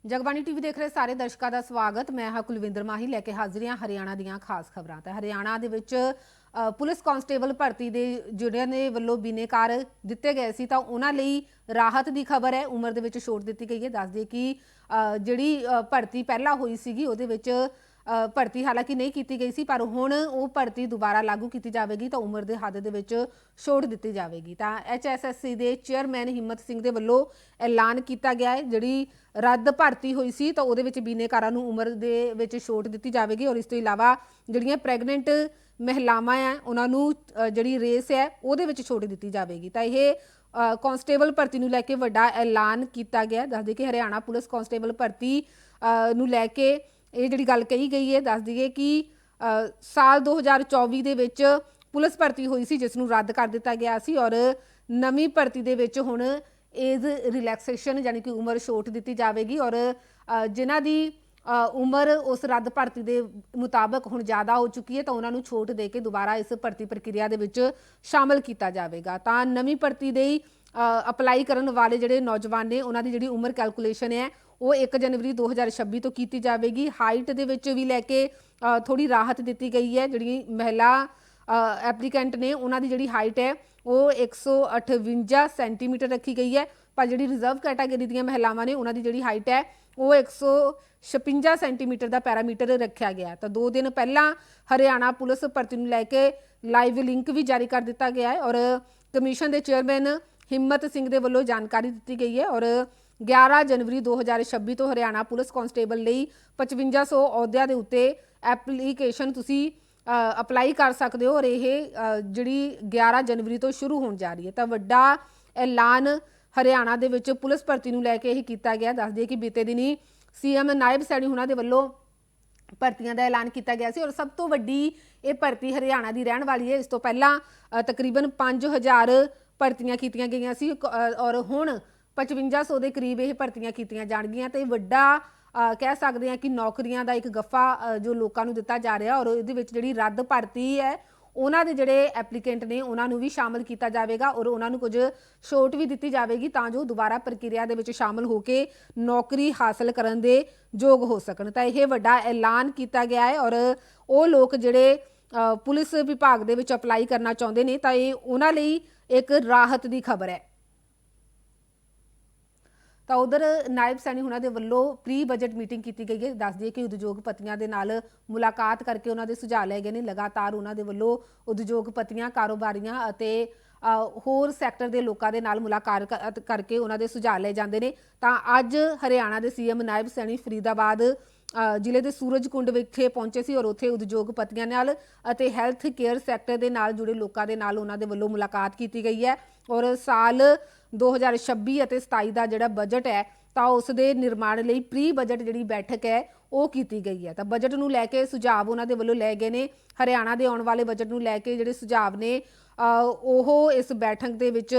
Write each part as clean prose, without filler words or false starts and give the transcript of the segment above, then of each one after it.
Jagbani TV ਦੇਖ ਰਹੇ ਸਾਰੇ ਦਰਸ਼ਕਾਂ ਦਾ ਸਵਾਗਤ। ਮੈਂ ਹਾਂ ਕੁਲਵਿੰਦਰ ਮਾਹੀ ਲੈ ਕੇ ਹਾਜ਼ਰ ਹਾਂ ਹਰਿਆਣਾ ਦੀਆਂ ਖਾਸ ਖਬਰਾਂ। ਤਾਂ ਹਰਿਆਣਾ ਦੇ ਵਿੱਚ ਪੁਲਿਸ ਕਾਂਸਟੇਬਲ ਭਰਤੀ ਦੇ ਜਿਹੜਿਆਂ ਨੇ ਵੱਲੋਂ ਬਿਨੇਕਾਰ ਦਿੱਤੇ ਗਏ ਸੀ ਤਾਂ ਉਹਨਾਂ ਲਈ ਰਾਹਤ ਦੀ ਖਬਰ ਹੈ। ਉਮਰ ਦੇ ਵਿੱਚ ਛੋਟ ਦਿੱਤੀ ਗਈ ਹੈ। ਦੱਸ ਦਈਏ ਕਿ ਜਿਹੜੀ ਭਰਤੀ ਪਹਿਲਾਂ ਹੋਈ ਸੀਗੀ ਉਹਦੇ ਵਿੱਚ ਭਰਤੀ ਹਾਲਾਂਕਿ ਨਹੀਂ ਕੀਤੀ ਗਈ ਸੀ, ਪਰ ਹੁਣ ਉਹ ਭਰਤੀ ਦੁਬਾਰਾ ਲਾਗੂ ਕੀਤੀ ਜਾਵੇਗੀ ਤਾਂ ਉਮਰ ਦੇ ਹੱਦ ਦੇ ਵਿੱਚ ਛੋਟ ਦਿੱਤੀ ਜਾਵੇਗੀ। ਤਾਂ HSSC ਦੇ ਚੇਅਰਮੈਨ ਹਿੰਮਤ ਸਿੰਘ ਦੇ ਵੱਲੋਂ ਐਲਾਨ ਕੀਤਾ ਗਿਆ ਹੈ ਜਿਹੜੀ ਰੱਦ ਭਰਤੀ ਹੋਈ ਸੀ ਤਾਂ ਉਹਦੇ ਵਿੱਚ ਬਿਨੇਕਾਰਾਂ ਨੂੰ ਉਮਰ ਦੇ ਵਿੱਚ ਛੋਟ ਦਿੱਤੀ ਜਾਵੇਗੀ ਔਰ ਇਸ ਤੋਂ ਇਲਾਵਾ ਜਿਹੜੀਆਂ ਪ੍ਰੈਗਨੈਂਟ ਮਹਿਲਾਵਾਂ ਆ ਉਹਨਾਂ ਨੂੰ ਜਿਹੜੀ ਰੇਸ ਹੈ ਉਹਦੇ ਵਿੱਚ ਛੋਟ ਦਿੱਤੀ ਜਾਵੇਗੀ। ਤਾਂ ਇਹ ਕਾਂਸਟੇਬਲ ਭਰਤੀ ਨੂੰ ਲੈ ਕੇ ਵੱਡਾ ਐਲਾਨ ਕੀਤਾ ਗਿਆ। ਦੱਸ ਦਈਏ ਕਿ ਹਰਿਆਣਾ ਪੁਲਿਸ ਕਾਂਸਟੇਬਲ ਭਰਤੀ ਨੂੰ ਲੈ ਕੇ ਇਹ ਜਿਹੜੀ ਗੱਲ ਕਹੀ ਗਈ ਹੈ। ਦੱਸ ਦਈਏ ਕਿ ਸਾਲ 2024 ਦੇ ਵਿੱਚ ਪੁਲਿਸ ਭਰਤੀ ਹੋਈ ਸੀ ਜਿਸ ਨੂੰ ਰੱਦ ਕਰ ਦਿੱਤਾ ਗਿਆ ਸੀ ਔਰ ਨਵੀਂ ਭਰਤੀ ਦੇ ਵਿੱਚ ਹੁਣ ਏਜ ਰਿਲੈਕਸੇਸ਼ਨ ਯਾਨੀ ਕਿ ਉਮਰ ਛੋਟ ਦਿੱਤੀ ਜਾਵੇਗੀ ਔਰ ਜਿਨ੍ਹਾਂ ਦੀ ਉਮਰ ਉਸ ਰੱਦ ਭਰਤੀ ਦੇ ਮੁਤਾਬਕ ਹੁਣ ਜ਼ਿਆਦਾ ਹੋ ਚੁੱਕੀ ਹੈ ਤਾਂ ਉਹਨਾਂ ਨੂੰ ਛੋਟ ਦੇ ਕੇ ਦੁਬਾਰਾ ਇਸ ਭਰਤੀ ਪ੍ਰਕਿਰਿਆ ਦੇ ਵਿੱਚ ਸ਼ਾਮਲ ਕੀਤਾ ਜਾਵੇਗਾ। ਤਾਂ ਨਵੀਂ ਭਰਤੀ ਦੇ ਅਪਲਾਈ ਕਰਨ ਵਾਲੇ ਜਿਹੜੇ ਨੌਜਵਾਨ ਨੇ ਉਹਨਾਂ ਦੀ ਜਿਹੜੀ ਉਮਰ ਕੈਲਕੂਲੇਸ਼ਨ ਹੈ ਉਹ 1 ਜਨਵਰੀ 2026 ਤੋਂ ਕੀਤੀ ਜਾਵੇਗੀ। ਹਾਈਟ ਦੇ ਵਿੱਚ ਵੀ ਲੈ ਕੇ ਥੋੜੀ ਰਾਹਤ ਦਿੱਤੀ ਗਈ ਹੈ। ਜਿਹੜੀ ਮਹਿਲਾ ਐਪਲੀਕੈਂਟ ਨੇ ਉਹਨਾਂ ਦੀ ਜਿਹੜੀ ਹਾਈਟ ਹੈ ਉਹ 158 ਸੈਂਟੀਮੀਟਰ ਰੱਖੀ ਗਈ ਹੈ, ਪਰ ਜਿਹੜੀ ਰਿਜ਼ਰਵ ਕੈਟਾਗਰੀ ਦੀਆਂ ਮਹਿਲਾਵਾਂ ਨੇ ਉਹਨਾਂ ਦੀ ਜਿਹੜੀ ਹਾਈਟ ਹੈ ਉਹ 156 ਸੈਂਟੀਮੀਟਰ ਦਾ ਪੈਰਾਮੀਟਰ ਰੱਖਿਆ ਗਿਆ। ਤਾਂ 2 ਦਿਨ ਪਹਿਲਾਂ ਹਰਿਆਣਾ ਪੁਲਿਸ ਭਰਤੀ ਨੂੰ ਲੈ ਕੇ ਲਾਈਵ ਲਿੰਕ ਵੀ ਜਾਰੀ ਕਰ ਦਿੱਤਾ ਗਿਆ ਹੈ ਔਰ ਕਮਿਸ਼ਨ ਦੇ ਚੇਅਰਮੈਨ ਹਿੰਮਤ ਸਿੰਘ ਦੇ ਵੱਲੋਂ ਜਾਣਕਾਰੀ ਦਿੱਤੀ ਗਈ ਹੈ ਔਰ 11 ਜਨਵਰੀ 2026 ਤੋਂ ਹਰਿਆਣਾ ਪੁਲਿਸ ਕਾਂਸਟੇਬਲ ਲਈ 5500 ਅਹੁਦਿਆਂ ਦੇ ਉੱਤੇ ਐਪਲੀਕੇਸ਼ਨ ਤੁਸੀਂ ਅਪਲਾਈ ਕਰ ਸਕਦੇ ਹੋ ਔਰ ਇਹ ਜਿਹੜੀ 11 ਜਨਵਰੀ ਤੋਂ ਸ਼ੁਰੂ ਹੋਣ ਜਾ ਰਹੀ ਹੈ। ਤਾਂ ਵੱਡਾ ਐਲਾਨ ਹਰਿਆਣਾ ਦੇ ਵਿੱਚ ਪੁਲਿਸ ਭਰਤੀ ਨੂੰ ਲੈ ਕੇ ਇਹ ਕੀਤਾ ਗਿਆ। ਦੱਸ ਦਈਏ ਕਿ ਬੀਤੇ ਦਿਨੀ CM ਨਾਇਬ ਸੈਣੀ ਹੁਣਾਂ ਦੇ ਵੱਲੋਂ ਭਰਤੀਆਂ ਦਾ ਐਲਾਨ ਕੀਤਾ ਗਿਆ ਸੀ ਔਰ ਸਭ ਤੋਂ ਵੱਡੀ ਇਹ ਭਰਤੀ ਹਰਿਆਣਾ ਦੀ ਰਹਿਣ ਵਾਲੀ ਹੈ। ਇਸ ਤੋਂ ਪਹਿਲਾਂ ਤਕਰੀਬਨ 5000 ਭਰਤੀਆਂ ਕੀਤੀਆਂ ਗਈਆਂ ਸੀ ਔਰ ਹੁਣ 5500 ਦੇ ਕਰੀਬ ਇਹ ਭਰਤੀਆਂ ਕੀਤੀਆਂ ਜਾਣਗੀਆਂ। ਤੇ ਵੱਡਾ ਕਹਿ ਸਕਦੇ ਹਾਂ ਕਿ ਨੌਕਰੀਆਂ ਦਾ ਇੱਕ ਗੱਫਾ ਜੋ ਲੋਕਾਂ ਨੂੰ ਦਿੱਤਾ ਜਾ ਰਿਹਾ ਔਰ ਇਹਦੇ ਵਿੱਚ ਜਿਹੜੀ ਰੱਦ ਭਰਤੀ ਹੈ ਉਹਨਾਂ ਦੇ ਜਿਹੜੇ ਐਪਲੀਕੈਂਟ ਨੇ ਉਹਨਾਂ ਨੂੰ ਵੀ ਸ਼ਾਮਲ ਕੀਤਾ ਜਾਵੇਗਾ ਔਰ ਉਹਨਾਂ ਨੂੰ ਕੁਝ ਛੋਟ ਵੀ ਦਿੱਤੀ ਜਾਵੇਗੀ ਤਾਂ ਜੋ ਦੁਬਾਰਾ ਪ੍ਰਕਿਰਿਆ ਦੇ ਵਿੱਚ ਸ਼ਾਮਲ ਹੋ ਕੇ ਨੌਕਰੀ ਹਾਸਲ ਕਰਨ ਦੇ ਯੋਗ ਹੋ ਸਕਣ। ਤਾਂ ਇਹ ਵੱਡਾ ਐਲਾਨ ਕੀਤਾ ਗਿਆ ਹੈ ਔਰ ਉਹ ਲੋਕ ਜਿਹੜੇ ਪੁਲਿਸ ਵਿਭਾਗ ਦੇ ਵਿੱਚ ਅਪਲਾਈ ਕਰਨਾ ਚਾਹੁੰਦੇ ਨੇ ਤਾਂ ਇਹ ਉਹਨਾਂ ਲਈ ਇੱਕ ਰਾਹਤ ਦੀ ਖਬਰ ਹੈ। ਤਾਂ ਉਧਰ ਨਾਇਬ ਸੈਣੀ ਹੁਣਾਂ ਦੇ ਵੱਲੋਂ ਪ੍ਰੀ ਬਜਟ ਮੀਟਿੰਗ ਕੀਤੀ ਗਈ ਹੈ। ਦੱਸ ਦਈਏ ਕਿ ਉਦਯੋਗਪਤੀਆਂ ਦੇ ਨਾਲ ਮੁਲਾਕਾਤ ਕਰਕੇ ਉਹਨਾਂ ਦੇ ਸੁਝਾਅ ਲਏ ਗਏ ਨੇ। ਲਗਾਤਾਰ ਉਹਨਾਂ ਦੇ ਵੱਲੋਂ ਉਦਯੋਗਪਤੀਆਂ, ਕਾਰੋਬਾਰੀਆਂ ਅਤੇ ਹੋਰ ਸੈਕਟਰ ਦੇ ਲੋਕਾਂ ਦੇ ਨਾਲ ਮੁਲਾਕਾਤ ਕਰਕੇ ਉਹਨਾਂ ਦੇ ਸੁਝਾਅ ਲਏ ਜਾਂਦੇ ਨੇ। ਤਾਂ ਅੱਜ ਹਰਿਆਣਾ ਦੇ CM ਨਾਇਬ ਸੈਣੀ ਫਰੀਦਾਬਾਦ ਜ਼ਿਲ੍ਹੇ ਦੇ ਸੂਰਜਕੁੰਡ ਵਿਖੇ ਪਹੁੰਚੇ ਸੀ ਔਰ ਉੱਥੇ ਉਦਯੋਗਪਤੀਆਂ ਨਾਲ ਅਤੇ ਹੈਲਥ ਕੇਅਰ ਸੈਕਟਰ ਦੇ ਨਾਲ ਜੁੜੇ ਲੋਕਾਂ ਦੇ ਨਾਲ ਉਹਨਾਂ ਦੇ ਵੱਲੋਂ ਮੁਲਾਕਾਤ ਕੀਤੀ ਗਈ ਹੈ ਔਰ ਸਾਲ 2026 ਅਤੇ 27 ਦਾ ਜਿਹੜਾ ਬਜਟ ਹੈ ਤਾਂ ਉਸ ਦੇ ਨਿਰਮਾਣ ਲਈ ਪ੍ਰੀ ਬਜਟ ਜਿਹੜੀ ਬੈਠਕ ਹੈ ਉਹ ਕੀਤੀ ਗਈ ਹੈ। ਤਾਂ ਬਜਟ ਨੂੰ ਲੈ ਕੇ ਸੁਝਾਅ ਉਹਨਾਂ ਦੇ ਵੱਲੋਂ ਲਏ ਗਏ ਨੇ। ਹਰਿਆਣਾ ਦੇ ਆਉਣ ਵਾਲੇ ਬਜਟ ਨੂੰ ਲੈ ਕੇ ਜਿਹੜੇ ਸੁਝਾਅ ਨੇ ਉਹ ਇਸ ਬੈਠਕ ਦੇ ਵਿੱਚ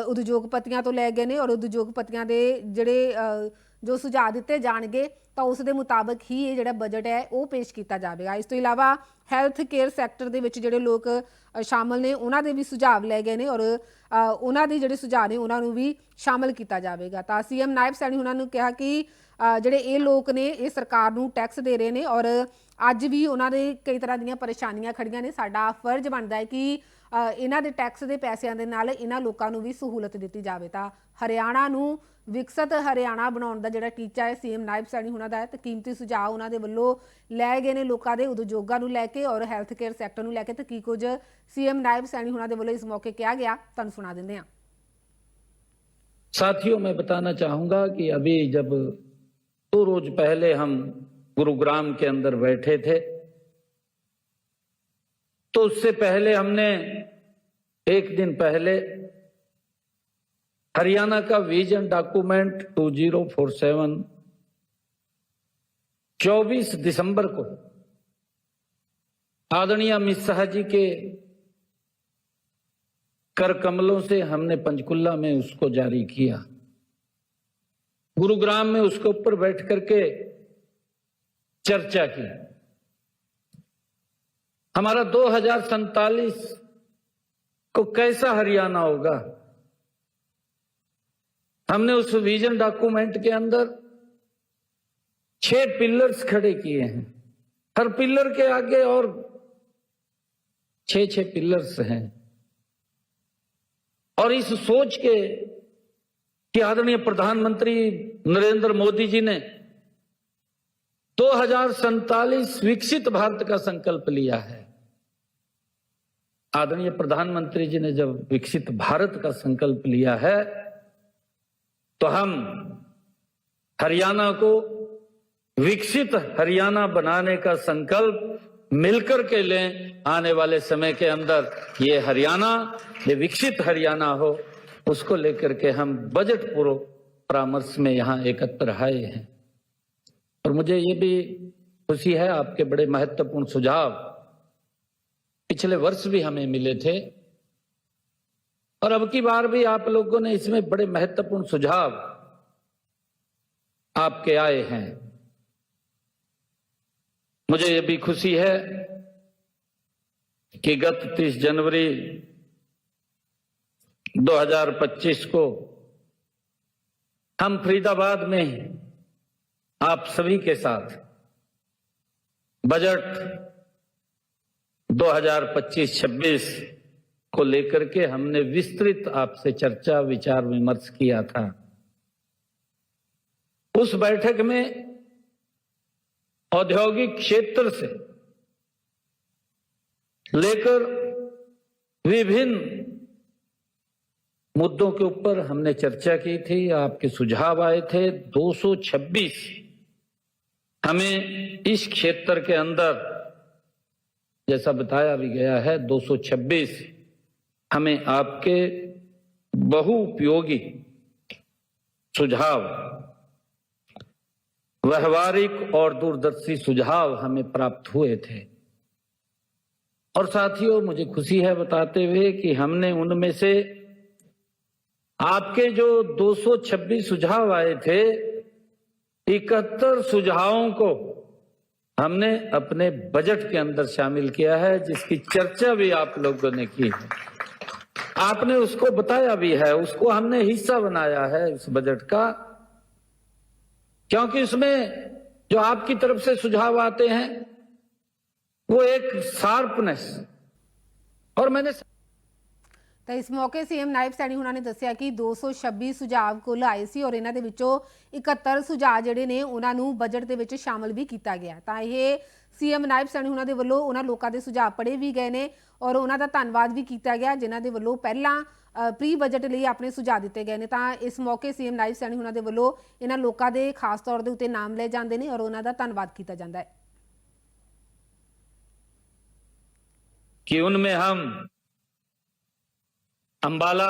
ਉਦਯੋਗਪਤੀਆਂ ਤੋਂ ਲਏ ਗਏ ਨੇ ਔਰ ਉਦਯੋਗਪਤੀਆਂ ਦੇ ਜਿਹੜੇ ਜੋ ਸੁਝਾਅ ਦਿੱਤੇ ਜਾਣਗੇ ਤਾਂ ਉਸ ਦੇ ਮੁਤਾਬਕ ਹੀ ਇਹ ਜਿਹੜਾ ਬਜਟ ਹੈ ਉਹ ਪੇਸ਼ ਕੀਤਾ ਜਾਵੇਗਾ। ਇਸ ਤੋਂ ਇਲਾਵਾ ਹੈਲਥ ਕੇਅਰ ਸੈਕਟਰ ਦੇ ਵਿੱਚ ਜਿਹੜੇ ਲੋਕ ਸ਼ਾਮਲ ਨੇ ਉਹਨਾਂ ਦੇ ਵੀ ਸੁਝਾਅ ਲਏ ਗਏ ਨੇ ਔਰ ਉਹਨਾਂ ਦੇ ਜਿਹੜੇ ਸੁਝਾਅ ਨੇ ਉਹਨਾਂ ਨੂੰ ਵੀ ਸ਼ਾਮਲ ਕੀਤਾ ਜਾਵੇਗਾ। ਤਾਂ CM ਨਾਇਬ ਸੈਣੀ ਉਹਨਾਂ ਨੂੰ ਕਿਹਾ ਕਿ ਜਿਹੜੇ ਇਹ ਲੋਕ ਨੇ ਇਹ ਸਰਕਾਰ ਨੂੰ ਟੈਕਸ ਦੇ ਰਹੇ ਨੇ ਔਰ ਅੱਜ ਵੀ ਉਹਨਾਂ ਦੇ ਕਈ ਤਰ੍ਹਾਂ ਦੀਆਂ ਪਰੇਸ਼ਾਨੀਆਂ ਖੜੀਆਂ ਨੇ। ਸਾਡਾ ਫਰਜ਼ ਬਣਦਾ ਹੈ ਕਿ ਇਹਨਾਂ ਦੇ ਟੈਕਸ ਦੇ ਪੈਸਿਆਂ ਦੇ ਨਾਲ ਇਹਨਾਂ ਲੋਕਾਂ ਨੂੰ ਵੀ ਸਹੂਲਤ ਦਿੱਤੀ ਜਾਵੇ। ਤਾਂ ਹਰਿਆਣਾ ਨੂੰ ਵਿਕਸਿਤ ਹਰਿਆਣਾ ਬਣਾਉਣ ਦਾ ਜਿਹੜਾ ਟੀਚਾ ਹੈ CM ਨਾਇਬ ਸੈਣੀ ਹੁਣਾਂ ਦਾ ਹੈ ਤੇ ਕੀਮਤੀ ਸੁਝਾਅ ਉਹਨਾਂ ਦੇ ਵੱਲੋਂ ਲਏ ਗਏ ਨੇ ਲੋਕਾਂ ਦੇ ਉਦਯੋਗਾਂ ਨੂੰ ਲੈ ਕੇ ਔਰ ਹੈਲਥ ਕੇਅਰ ਸੈਕਟਰ ਨੂੰ ਲੈ ਕੇ। ਤੇ ਕੀ ਕੁਝ CM ਨਾਇਬ ਸੈਣੀ ਹੁਣਾਂ ਦੇ ਵੱਲੋਂ ਇਸ ਮੌਕੇ ਕਿਹਾ ਗਿਆ ਤੁਹਾਨੂੰ ਸੁਣਾ ਦਿੰਦੇ ਹਾਂ। साथियों, मैं बताना चाहूंगा कि अभी जब 2 रोज पहले हम गुरुग्राम के अंदर बैठे थे तो उससे पहले हमने 1 दिन पहले हरियाणा का विजन डॉक्यूमेंट 2047 24 दिसंबर को आदरणीय अमित शाह जी के कर कमलों से हमने पंचकुला में उसको जारी किया। गुरुग्राम में उसके ऊपर बैठ करके चर्चा की। हमारा 2047 को कैसा हरियाणा होगा, हमने उस विजन डॉक्यूमेंट के अंदर 6 पिलर्स खड़े किए हैं। हर पिलर के आगे और 6 पिलर्स हैं। और इस सोच के कि आदरणीय प्रधानमंत्री नरेंद्र मोदी जी ने 2047 विकसित भारत का संकल्प लिया है। आदरणीय प्रधानमंत्री जी ने जब विकसित भारत का संकल्प लिया है तो हम हरियाणा को विकसित हरियाणा बनाने का संकल्प मिलकर के लें। आने वाले समय के अंदर ये हरियाणा, ये विकसित हरियाणा हो, उसको लेकर के हम बजट पूर्व परामर्श में यहां एकत्र आए हैं। और मुझे ये भी खुशी है, आपके बड़े महत्वपूर्ण सुझाव पिछले वर्ष भी हमें मिले थे और अब की बार भी आप लोगों ने इसमें बड़े महत्वपूर्ण सुझाव आपके आए हैं। मुझे ये भी खुशी है कि गत 30 जनवरी 2025 को हम फरीदाबाद में आप सभी के साथ बजट 2025-26 को लेकर के हमने विस्तृत आपसे चर्चा विचार विमर्श किया था। उस बैठक में औद्योगिक क्षेत्र से लेकर विभिन्न मुद्दों के ऊपर हमने चर्चा की थी। आपके सुझाव आए थे। 226 हमें इस क्षेत्र के अंदर, जैसा बताया भी गया है, 226 हमें आपके बहुउपयोगी सुझाव, व्यवहारिक और दूरदर्शी सुझाव हमें प्राप्त हुए थे। और साथियों, मुझे खुशी है बताते हुए कि हमने उनमें से आपके जो 226 सुझाव आए थे, 71 सुझावों को हमने अपने बजट के अंदर शामिल किया है, जिसकी चर्चा भी आप लोगों ने की है। आपने उसको बताया भी है, उसको हमने हिस्सा बनाया है इस बजट का, क्योंकि उसमें जो आपकी तरफ से सुझाव आते हैं वो एक शार्पनेस। और मैंने ਤਾਂ ਇਸ ਮੌਕੇ ਸੀਐਮ ਨਾਇਬ ਸੈਣੀ ਹੁਣਾਂ ਨੇ ਦੱਸਿਆ ਕਿ 226 ਸੁਝਾਅ ਕੁੱਲ ਆਏ ਸੀ ਔਰ ਇਹਨਾਂ ਦੇ ਵਿੱਚੋਂ 71 ਸੁਝਾਅ ਜਿਹੜੇ ਨੇ ਉਹਨਾਂ ਨੂੰ ਬਜਟ ਦੇ ਵਿੱਚ ਸ਼ਾਮਲ ਵੀ ਕੀਤਾ ਗਿਆ। ਤਾਂ ਇਹ ਸੀਐਮ ਨਾਇਬ ਸੈਣੀ ਹੁਣਾਂ ਦੇ ਵੱਲੋਂ ਉਹਨਾਂ ਲੋਕਾਂ ਦੇ ਸੁਝਾਅ ਪੜ੍ਹੇ ਵੀ ਗਏ ਨੇ ਔਰ ਉਹਨਾਂ ਦਾ ਧੰਨਵਾਦ ਵੀ ਕੀਤਾ ਗਿਆ ਜਿਨ੍ਹਾਂ ਦੇ ਵੱਲੋਂ ਪਹਿਲਾਂ ਪ੍ਰੀ ਬਜਟ ਲਈ ਆਪਣੇ ਸੁਝਾਅ ਦਿੱਤੇ ਗਏ ਨੇ। ਤਾਂ ਇਸ ਮੌਕੇ ਸੀਐਮ ਨਾਇਬ ਸੈਣੀ ਹੁਣਾਂ ਦੇ ਵੱਲੋਂ ਇਹਨਾਂ ਲੋਕਾਂ ਦੇ ਖਾਸ ਤੌਰ ਦੇ ਉੱਤੇ ਨਾਮ ਲਏ ਜਾਂਦੇ ਨੇ ਔਰ ਉਹਨਾਂ ਦਾ ਧੰਨਵਾਦ ਕੀਤਾ ਜਾਂਦਾ ਹੈ। कि उनमें हम अंबाला,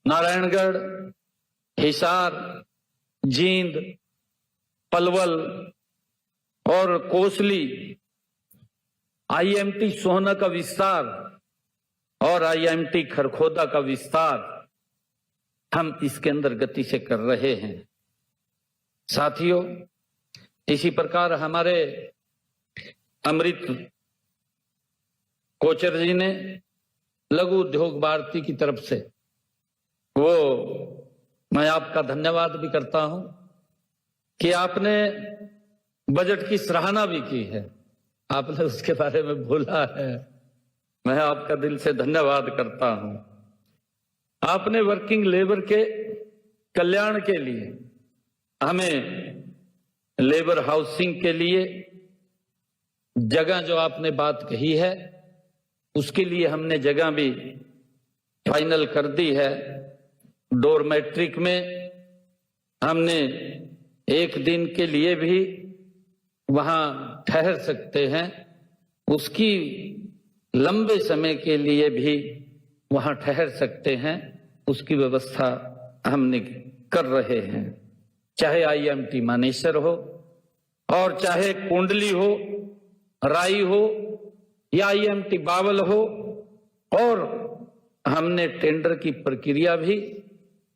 नारायणगढ़, हिसार, जींद, पलवल और कोसली, आईएमटी सोहना का विस्तार और आईएमटी खरखोदा का विस्तार हम इसके अंदर गति से कर रहे हैं। साथियों, इसी प्रकार हमारे अमृत कोचर जी ने लघु उद्योग भारती की तरफ से, वो मैं आपका धन्यवाद भी करता हूं कि आपने बजट की सराहना भी की है, आपने उसके बारे में बोला है। मैं आपका दिल से धन्यवाद करता हूं। आपने वर्किंग लेबर के कल्याण के लिए हमें लेबर हाउसिंग के लिए जगह, जो आपने बात कही है, उसके लिए हमने जगह भी फाइनल कर दी है। डोरमेट्रिक में हमने एक दिन के लिए भी वहां ठहर सकते हैं, उसकी लंबे समय के लिए भी वहां ठहर सकते हैं, उसकी व्यवस्था हमने कर रहे हैं। चाहे आईएमटी मानेसर हो और चाहे कुंडली हो, राई हो या आईएमटी बावल हो, और हमने टेंडर की प्रक्रिया भी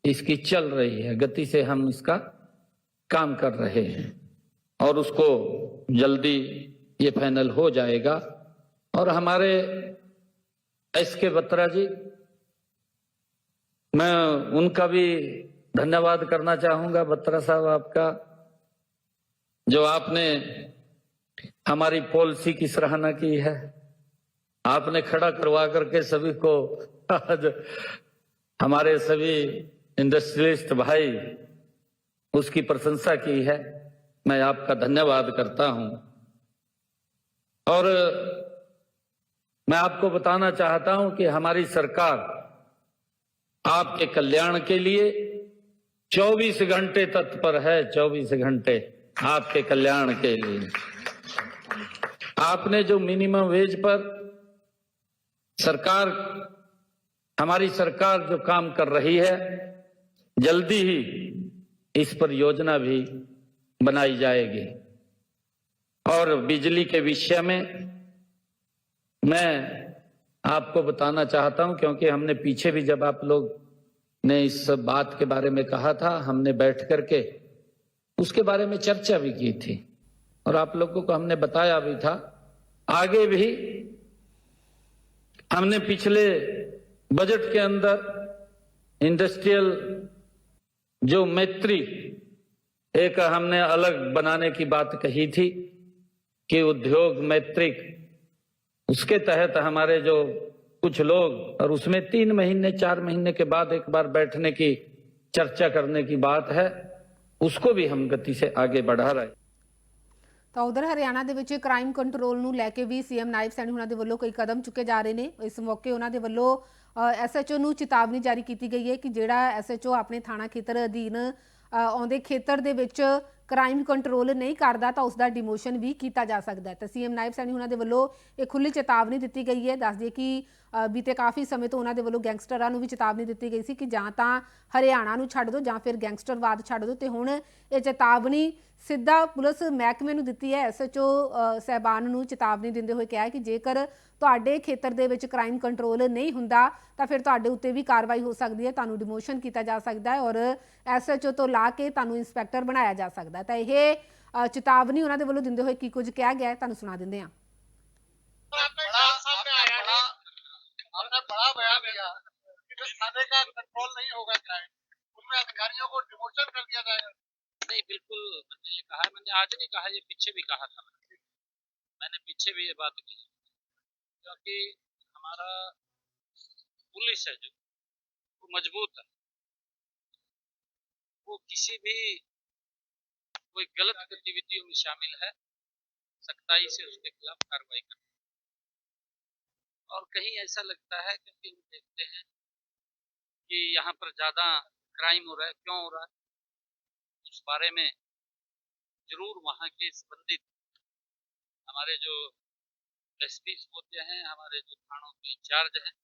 इसकी चल रही है, गति से हम इसका काम कर रहे हैं और उसको जल्दी ये फाइनल हो जाएगा। और हमारे एसके बत्रा जी, मैं उनका भी धन्यवाद करना चाहूंगा। बत्रा साहब, आपका जो आपने हमारी पॉलिसी की सराहना की है, आपने खड़ा करवा करके सभी को आज हमारे सभी इंडस्ट्रियलिस्ट भाई उसकी प्रशंसा की है। मैं आपका धन्यवाद करता हूं। और मैं आपको बताना चाहता हूं कि हमारी सरकार आपके कल्याण के लिए 24 घंटे तत्पर है, 24 घंटे आपके कल्याण के लिए। आपने जो मिनिमम वेज पर सरकार, हमारी सरकार जो काम कर रही है, जल्दी ही इस पर योजना भी बनाई जाएगी। और बिजली के विषय में मैं आपको बताना चाहता हूं, क्योंकि हमने पीछे भी जब आप लोग ने इस बात के बारे में कहा था, हमने बैठ करके उसके बारे में चर्चा भी की थी और आप लोगों को हमने बताया भी था। आगे भी हमने पिछले बजट के अंदर इंडस्ट्रियल जो मैत्री एक हमने अलग बनाने की बात कही थी कि उद्योग मैत्री, उसके तहत हमारे जो कुछ लोग, और उसमें 3 महीने 4 महीने के बाद एक बार बैठने की चर्चा करने की बात है, उसको भी हम गति से आगे बढ़ा रहे। ਤਾਂ ਉਧਰ ਹਰਿਆਣਾ ਦੇ ਵਿੱਚ ਕ੍ਰਾਈਮ ਕੰਟਰੋਲ ਨੂੰ ਲੈ ਕੇ ਵੀ ਸੀਐਮ ਨਾਇਬ ਸੈਣੀ ਉਹਨਾਂ ਦੇ ਵੱਲੋਂ ਕਈ ਕਦਮ ਚੁੱਕੇ ਜਾ ਰਹੇ ਨੇ। ਇਸ ਮੌਕੇ ਉਹਨਾਂ ਦੇ ਵੱਲੋਂ ਐਸਐਚਓ ਨੂੰ ਚੇਤਾਵਨੀ ਜਾਰੀ ਕੀਤੀ ਗਈ ਹੈ ਕਿ ਜਿਹੜਾ ਐਸਐਚਓ ਆਪਣੇ ਥਾਣਾ ਖੇਤਰ ਅਧੀਨ ਆਉਂਦੇ ਖੇਤਰ ਦੇ ਵਿੱਚ ਕ੍ਰਾਈਮ ਕੰਟਰੋਲ ਨਹੀਂ ਕਰਦਾ ਤਾਂ ਉਸ ਦਾ ਡਿਮੋਸ਼ਨ ਵੀ ਕੀਤਾ ਜਾ ਸਕਦਾ ਹੈ। ਤਾਂ ਸੀਐਮ ਨਾਇਬ ਸੈਣੀ ਉਹਨਾਂ ਦੇ ਵੱਲੋਂ ਇਹ ਖੁੱਲ੍ਹੀ ਚੇਤਾਵਨੀ ਦਿੱਤੀ ਗਈ ਹੈ। ਦੱਸ ਦਈਏ ਕਿ ਬੀਤੇ ਕਾਫੀ ਸਮੇਂ ਤੋਂ ਉਹਨਾਂ ਦੇ ਵੱਲੋਂ ਗੈਂਗਸਟਰਾਂ ਨੂੰ ਵੀ ਚੇਤਾਵਨੀ ਦਿੱਤੀ ਗਈ ਸੀ ਕਿ ਜਾਂ ਤਾਂ ਹਰਿਆਣਾ ਨੂੰ ਛੱਡ ਦਿਓ ਜਾਂ ਫਿਰ ਗੈਂਗਸਟਰਵਾਦ ਛੱਡ ਦਿਓ, ਤੇ ਹੁਣ ਇਹ ਚੇਤਾਵਨੀ ਸਿੱਧਾ ਪੁਲਿਸ ਮਹਿਕਮੇ ਨੂੰ ਦਿੱਤੀ ਹੈ। ਐਸਐਚਓ ਸਾਹਿਬਾਨ ਨੂੰ ਚੇਤਾਵਨੀ ਦਿੰਦੇ ਹੋਏ ਕਿਹਾ ਕਿ ਜੇਕਰ ਤੁਹਾਡੇ ਖੇਤਰ ਦੇ ਵਿੱਚ ਕ੍ਰਾਈਮ ਕੰਟਰੋਲ ਨਹੀਂ ਹੁੰਦਾ ਤਾਂ ਫਿਰ ਤੁਹਾਡੇ ਉੱਤੇ ਵੀ ਕਾਰਵਾਈ ਹੋ ਸਕਦੀ ਹੈ, ਤੁਹਾਨੂੰ ਡਿਮੋਸ਼ਨ ਕੀਤਾ ਜਾ ਸਕਦਾ ਹੈ ਔਰ ਐਸਐਚਓ ਤੋਂ ਲਾ ਕੇ ਤੁਹਾਨੂੰ ਇੰਸਪੈਕਟਰ ਬਣਾਇਆ ਜਾ ਸਕਦਾ ਹੈ। ਤਾਂ ਇਹ ਚੇਤਾਵਨੀ ਉਹਨਾਂ ਦੇ ਵੱਲੋਂ ਦਿੰਦੇ ਹੋਏ ਕੀ ਕੁਝ ਕਿਹਾ ਗਿਆ ਹੈ ਤੁਹਾਨੂੰ ਸੁਣਾ ਦਿੰਦੇ ਹਾਂ। आपने बड़ा बयान दिया कि जिस थाने का कंट्रोल नहीं होगा क्राइम, उनमें अधिकारियों को डिमोशन कर दिया जाएगा। नहीं, बिल्कुल मैंने ये कहा, मैंने आज नहीं कहा, ये पीछे भी कहा था। मैंने पीछे भी ये बात की, क्योंकि हमारा पुलिस है जो वो मजबूत है, वो किसी भी कोई गलत गतिविधियों में शामिल है, सख्ताई से उसके खिलाफ कार्रवाई करती है। और कहीं ऐसा लगता है, क्योंकि हम देखते हैं कि यहाँ पर ज्यादा क्राइम हो रहा है, क्यों हो रहा है, उस बारे में जरूर वहाँ के संबंधित हमारे जो एसपी होते हैं, हमारे जो थानों के इंचार्ज हैं,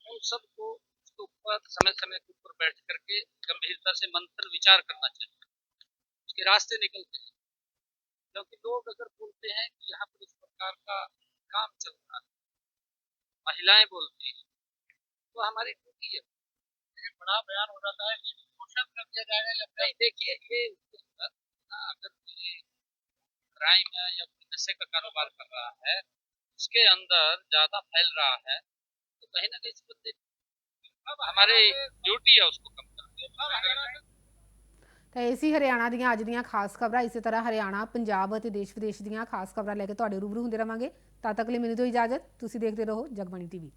उन सबको उसके ऊपर समय समय के ऊपर बैठ करके गंभीरता से मंथन विचार करना चाहिए, उसके रास्ते निकलते हैं। क्योंकि लोग अगर बोलते हैं कि यहाँ पर इस प्रकार का काम चल रहा है, महिलाएं बोलती हैं, तो हमारी ड्यूटी है। बड़ा बयान हो जाता है कि डिमोशन कर दिया जाएगा या नहीं, देखिए ये अगर कोई क्राइम है या कोई नशे का कारोबार कर रहा है, उसके अंदर ज्यादा फैल रहा है, तो कहीं ना कहीं संबंधित हमारी ड्यूटी है उसको कम करना। ਤਾਂ ਇਹ ਸੀ ਹਰਿਆਣਾ ਦੀਆਂ ਅੱਜ ਦੀਆਂ ਖਾਸ ਖਬਰਾਂ। ਇਸੇ ਤਰ੍ਹਾਂ ਹਰਿਆਣਾ, ਪੰਜਾਬ ਅਤੇ ਦੇਸ਼ ਵਿਦੇਸ਼ ਦੀਆਂ ਖਾਸ ਖਬਰਾਂ ਲੈ ਕੇ ਤੁਹਾਡੇ ਰੂਬਰੂ ਹੁੰਦੇ ਰਵਾਂਗੇ। ਤਦ ਤੱਕ ਲਈ ਮੈਨੂੰ ਦਿਓ ਇਜਾਜ਼ਤ। ਤੁਸੀਂ ਦੇਖਦੇ ਰਹੋ ਜਗਬਾਣੀ ਟੀਵੀ।